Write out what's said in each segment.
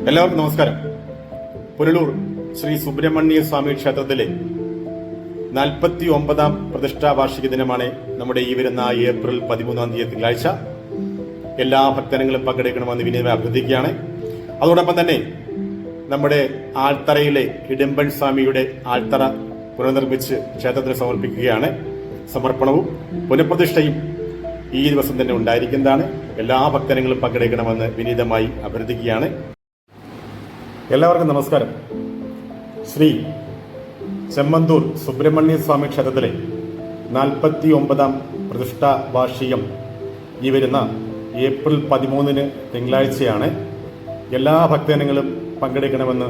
എല്ലാവർക്കും നമസ്കാരം. പുനലൂർ ശ്രീ സുബ്രഹ്മണ്യ സ്വാമി ക്ഷേത്രത്തിലെ 49ാം പ്രതിഷ്ഠാ വാർഷിക ദിനമാണ് നമ്മുടെ ഈ വരുന്ന ഏപ്രിൽ 13 തീയതി തിങ്കളാഴ്ച. എല്ലാ ഭക്തജനങ്ങളും പങ്കെടുക്കണമെന്ന് വിനീതമായി അഭ്യർത്ഥിക്കുകയാണ്. അതോടൊപ്പം തന്നെ നമ്മുടെ ആൽത്തറയിലെ ഇടമ്പൻ സ്വാമിയുടെ ആൽത്തറ പുനർനിർമ്മിച്ച് ക്ഷേത്രത്തിന് സമർപ്പിക്കുകയാണ്. സമർപ്പണവും പുനഃപ്രതിഷ്ഠയും ഈ ദിവസം തന്നെ ഉണ്ടായിരിക്കുന്നതാണ്. എല്ലാ ഭക്തജനങ്ങളും പങ്കെടുക്കണമെന്ന് വിനീതമായി അഭ്യർത്ഥിക്കുകയാണ്. എല്ലാവർക്കും നമസ്കാരം. ശ്രീ ചെമ്മന്തൂർ സുബ്രഹ്മണ്യ സ്വാമി ക്ഷേത്രത്തിലെ 49ാം പ്രതിഷ്ഠാ വാർഷികം ഈ വരുന്ന ഏപ്രിൽ 13 തിങ്കളാഴ്ചയാണ്. എല്ലാ ഭക്തജനങ്ങളും പങ്കെടുക്കണമെന്ന്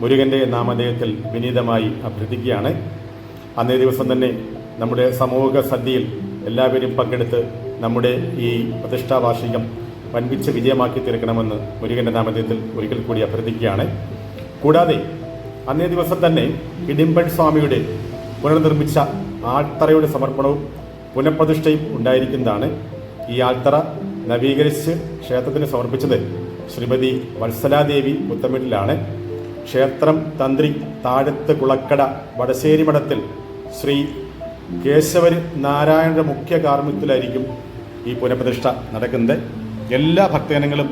മുരുകന്റെ നാമധേയത്തിൽ വിനീതമായി അഭ്യർത്ഥിക്കുകയാണ്. അന്നേ ദിവസം തന്നെ നമ്മുടെ സമൂഹ സദ്യയിൽ എല്ലാവരും പങ്കെടുത്ത് നമ്മുടെ ഈ പ്രതിഷ്ഠാ വാർഷികം വൻപിച്ച വിജയമാക്കി തീർക്കണമെന്ന് മുരുകന്റെ നാമധേയത്തിൽ ഒരിക്കൽ കൂടി അഭ്യർത്ഥിക്കുകയാണ്. കൂടാതെ അന്നേ ദിവസം തന്നെ ഇടിമ്പൻ സ്വാമിയുടെ പുനർനിർമ്മിച്ച ആൽത്തറയുടെ സമർപ്പണവും പുനഃപ്രതിഷ്ഠയും ഉണ്ടായിരിക്കുന്നതാണ്. ഈ ആൽത്തറ നവീകരിച്ച് ക്ഷേത്രത്തിന് സമർപ്പിച്ചത് ശ്രീമതി വത്സലാദേവി പുത്തമിട്ടിലാണ്. ക്ഷേത്രം തന്ത്രി താഴത്ത് കുളക്കട വടശ്ശേരി മഠത്തിൽ ശ്രീ കേശവന് നാരായണന്റെ മുഖ്യ കാർമ്മികത്തിലായിരിക്കും ഈ പുനഃപ്രതിഷ്ഠ നടക്കുന്നത്. എല്ലാ ഭക്തജനങ്ങളും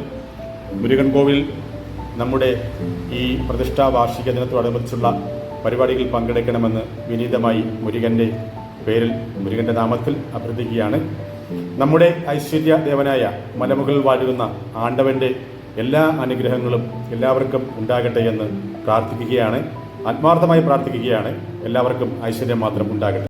മുരുകൻ കോവിൽ നമ്മുടെ ഈ പ്രതിഷ്ഠാ വാർഷിക ദിനത്തോടനുബന്ധിച്ചുള്ള പരിപാടികളിൽ പങ്കെടുക്കണമെന്ന് വിനീതമായി മുരുകന്റെ പേരിൽ മുരുകന്റെ നാമത്തിൽ അഭ്യർത്ഥിക്കുകയാണ്. നമ്മുടെ ഐശ്വര്യ ദേവനായ മലമുകളിൽ വാഴുന്ന ആണ്ടവന്റെ എല്ലാ അനുഗ്രഹങ്ങളും എല്ലാവർക്കും ഉണ്ടാകട്ടെ എന്ന് പ്രാർത്ഥിക്കുകയാണ്. ആത്മാർത്ഥമായി പ്രാർത്ഥിക്കുകയാണ്. എല്ലാവർക്കും ഐശ്വര്യം മാത്രം ഉണ്ടാകട്ടെ.